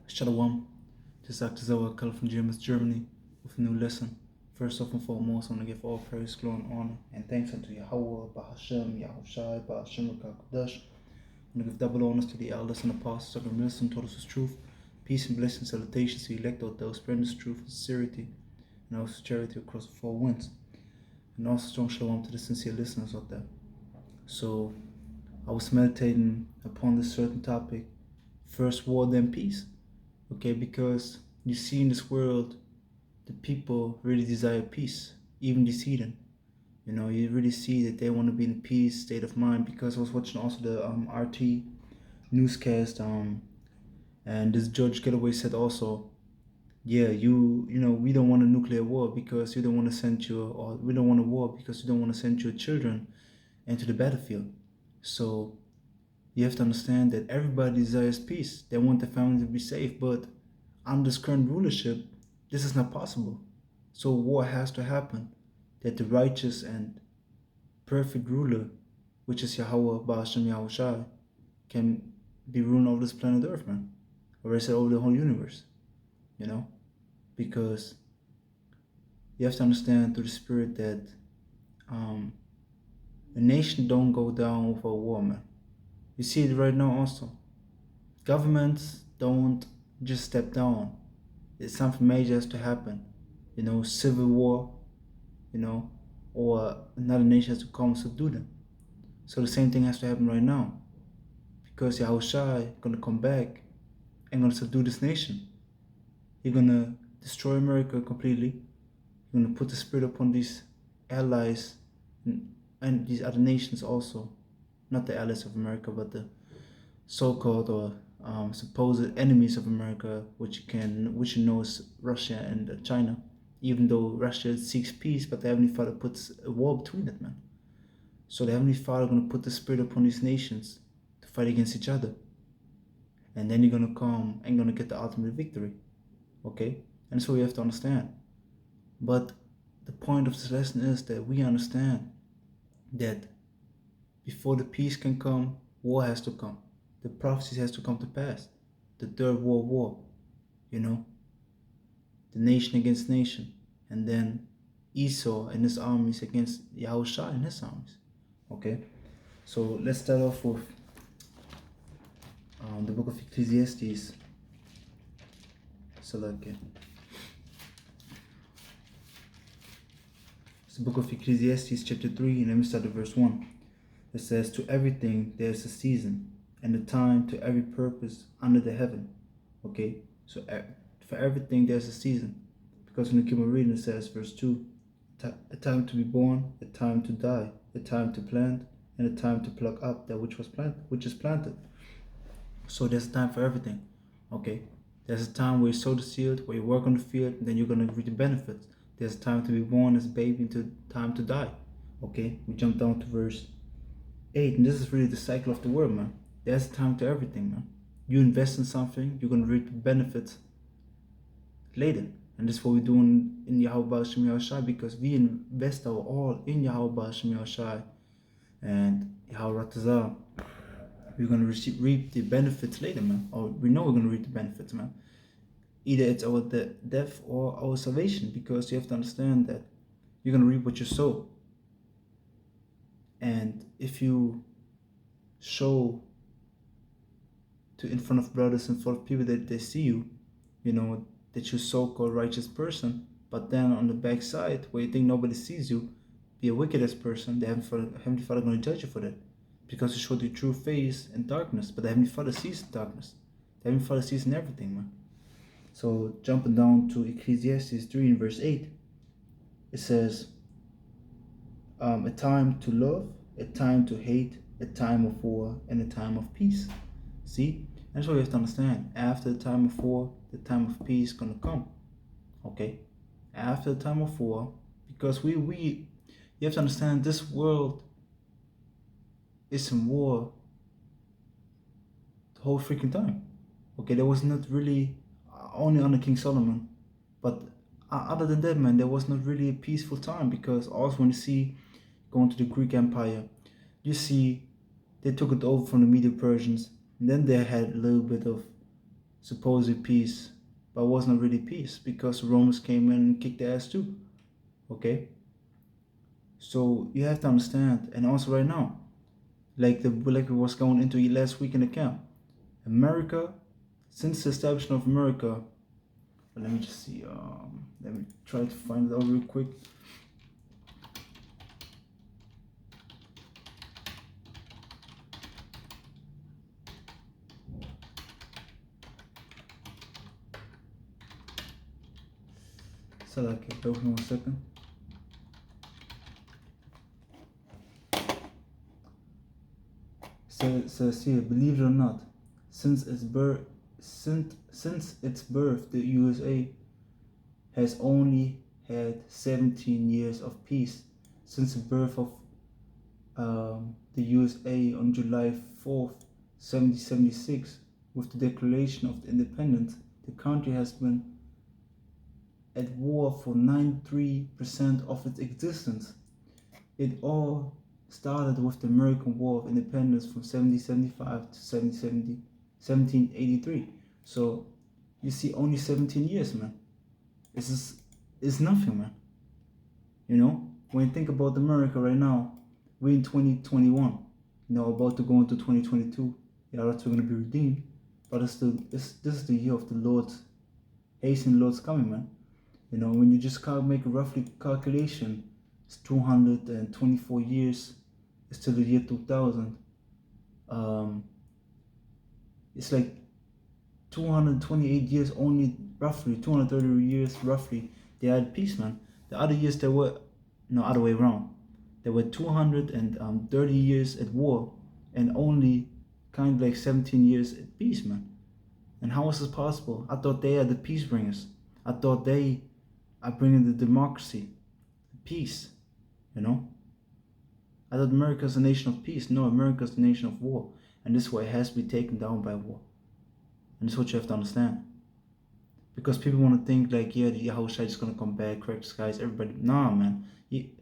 Shalom. This is Dr. Zoa Kal from GMS Germany with a new lesson. First off and foremost, I want to give all praise, glory, and honor and thanks unto Yahweh, Bahashem, Yahushai, Bahashem, Rakakodesh. I want to give double honors to the elders and apostles of the ministers and taught us with truth. Peace and blessings, salutations to the elect of those spreading this truth and sincerity and also charity across the four winds. And also strong shalom to the sincere listeners out there. So I was meditating upon this certain topic, first war, then peace. Okay, because you see in this world, the people really desire peace, even the Eden. You really see that they want to be in a peace state of mind. Because I was watching also the RT newscast, and this Judge Getaway said also, yeah, we don't want a nuclear war because you don't want to send your, or we don't want a war because you don't want to send your children into the battlefield. So you have to understand that everybody desires peace. They want their family to be safe, but under this current rulership, this is not possible. So war has to happen, that the righteous and perfect ruler, which is Yahweh, Ba'ashem Yahushai, can be ruling over this planet Earth, man. Or I said over the whole universe, because you have to understand through the spirit that a nation don't go down over a war, man. You see it right now also. Governments don't just step down. It's something major has to happen. Civil war, or another nation has to come and subdue them. So the same thing has to happen right now. Because Yahushua is gonna come back and gonna subdue this nation. He's gonna destroy America completely. He's gonna put the spirit upon these allies and these other nations also. Not the allies of America, but the so-called or supposed enemies of America, which you know is Russia and China. Even though Russia seeks peace, but the Heavenly Father puts a war between it, man. So the Heavenly Father gonna put the spirit upon these nations to fight against each other, and then you're gonna come and gonna get the ultimate victory. Okay, and so we have to understand. But the point of this lesson is that we understand that before the peace can come, war has to come. The prophecies has to come to pass. The third world war, the nation against nation, and then Esau and his armies against Yahushua and his armies. Okay, so let's start off with the book of Ecclesiastes. So it's the book of Ecclesiastes chapter 3, and let me start at verse 1. It says, "To everything there is a season, and a time to every purpose under the heaven." Okay, so for everything there's a season. Because when you keep on reading, it says, verse 2, "A time to be born, a time to die, a time to plant, and a time to pluck up that which is planted." So there's a time for everything. Okay, there's a time where you sow the seed, where you work on the field, and then you're gonna reap the benefits. There's a time to be born as a baby, into time to die. Okay, we jump down to verse 8, and this is really the cycle of the world, man. There's a time to everything, man. You invest in something, you're gonna reap the benefits later. And this is what we're doing in Yahweh Ba'ashem Yahushai, because we invest our all in Yahweh Ba'ashem Yahushai and Yahweh Ratazah. We're gonna reap the benefits later, man. Or we know we're gonna reap the benefits, man. Either it's our death or our salvation, because you have to understand that you're gonna reap what you sow. And if you show in front of brothers and front of people that they see you, that you're so-called righteous person, but then on the backside, where you think nobody sees you, be a wickedest person, the Heavenly Father going to judge you for that. Because you showed your true face in darkness, but the Heavenly Father sees darkness. The Heavenly Father sees in everything, man. So jumping down to Ecclesiastes 3 in verse 8, it says, "A time to love, a time to hate, a time of war, and a time of peace." See? That's what you have to understand. After the time of war, the time of peace is going to come. Okay? After the time of war, because you have to understand, this world is in war the whole freaking time. Okay, there was not really, only under King Solomon, but other than that, man, there was not really a peaceful time. Because also when you see going to the Greek Empire, you see they took it over from the Medo Persians, and then they had a little bit of supposed peace, but it wasn't really peace because the Romans came in and kicked their ass too. Okay, so you have to understand, and also right now, like we was going into last week in the camp, America, since the establishment of America. Let me just see. Let me try to find it out real quick. So like, bear with me 1 second. Says here, believe it or not, since its birth, since its birth, the USA has only had 17 years of peace. Since the birth of the USA on July 4th, 1776, with the Declaration of Independence, the country has been at war for 93% of its existence. It all started with the American War of Independence from 1775 to 1783. So you see, only 17 years, man. It's nothing, man. You know, when you think about America right now, we're in 2021. You know, about to go into 2022. Yeah, that's going to be redeemed, but this is the year of the Lord's hasten, Lord's coming, man. You know, when you just make a roughly calculation, it's 224 years. It's till the year 2000. It's like 228 years only, roughly 230 years, roughly. They had peace, man. The other years there were, no, other way around. There were 230 years at war, and only kind of like 17 years at peace, man. And how is this possible? I thought they are the peace bringers. I thought they are bringing the democracy, the peace, you know? I thought America's a nation of peace. No, America's a nation of war. And this is why it has to be taken down by war. And this is what you have to understand. Because people want to think like, yeah, the Yahushua is going to come back, crack the skies, everybody. Nah, man. He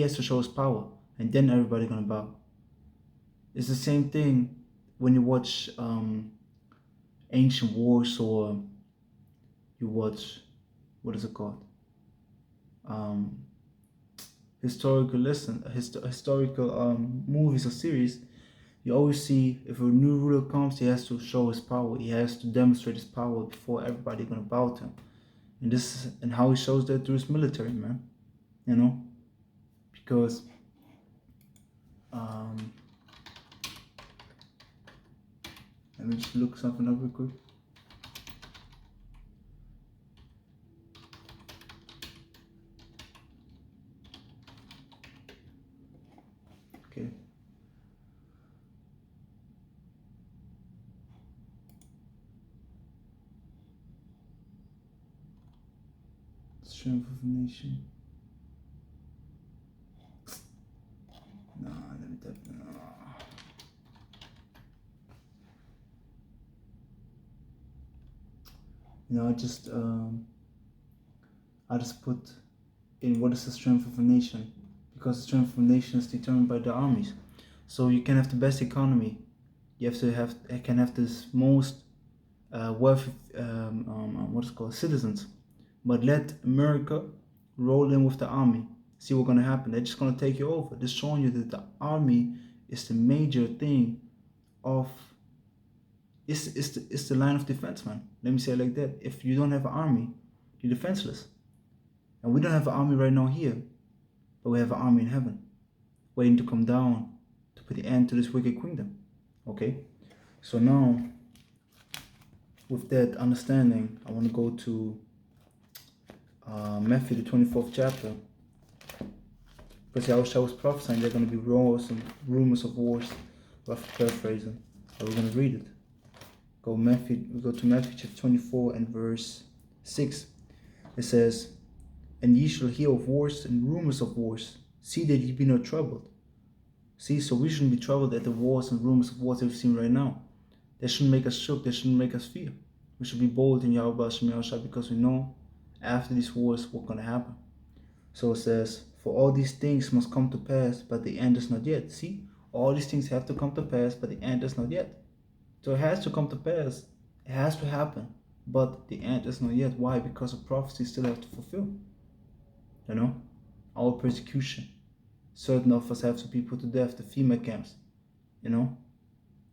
has to show his power. And then everybody going to bow. It's the same thing when you watch ancient wars, or you watch, what is it called? Historical movies or series. You always see, if a new ruler comes, he has to show his power. He has to demonstrate his power before everybody gonna bow to him. And how he shows that through his military, man. You know, because let me just look something up real quick. Okay. Strength of a nation. No, let me type. No. You know, I just put in what is the strength of a nation, because the strength of a nation is determined by the armies. So you can have the best economy, you can have this most wealthy what is it called, citizens, but let America roll in with the army. See what's gonna happen. They're just gonna take you over. They're showing you that the army is the major thing of it's the line of defense, man. Let me say it like that. If you don't have an army, you're defenseless. And we don't have an army right now here, but we have an army in heaven, waiting to come down to put the end to this wicked kingdom. Okay? So now, with that understanding, I want to go to Matthew, the 24th chapter. Because Yahushua was prophesying there are going to be rumors of wars, rough paraphrasing. So we're going to read it. We go to Matthew chapter 24 and verse 6. It says, "And ye shall hear of wars and rumors of wars. See that ye be not troubled." See, so we shouldn't be troubled at the wars and rumors of wars that we've seen right now. They shouldn't make us shook. They shouldn't make us fear. We should be bold in Yahweh Yahushua, because we know after these wars what's going to happen. So it says, "For all these things must come to pass, but the end is not yet." See, all these things have to come to pass, but the end is not yet. So it has to come to pass. It It has to happen. But the end is not yet. Why? Because of prophecy still have to fulfill. You know? Our persecution. Certain of us have to be put to death, the FEMA camps. You know?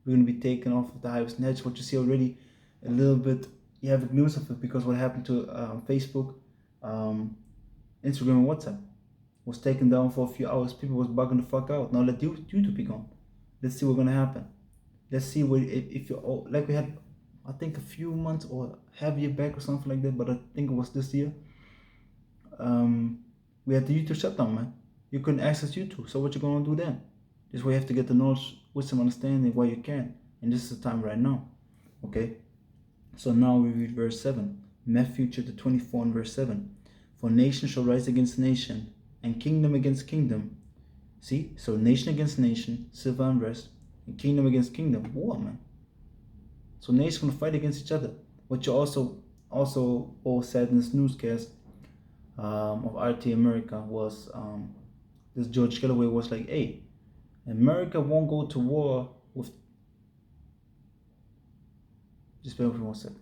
We're going to be taken off of the highest. And that's what you see already a little bit. You have news of it because what happened to Facebook, Instagram, and WhatsApp was taken down for a few hours. People was bugging the fuck out. Now let YouTube be gone. Let's see what's going to happen. Let's see what if you like we had, I think a few months or half a year back or something like that, but I think it was this year. We had the YouTube shutdown, man. You couldn't access YouTube. So what you gonna do then? This way you have to get the knowledge, wisdom, understanding while you can. And this is the time right now. Okay? So now we read verse 7. Matthew chapter 24 and verse 7. For nation shall rise against nation, and kingdom against kingdom. See? So nation against nation, civil unrest, and kingdom against kingdom. War, man. So nations gonna fight against each other. What you also all said in this newscast of RT America was this George Galloway was like, hey, America won't go to war with, just bear with me 1 second.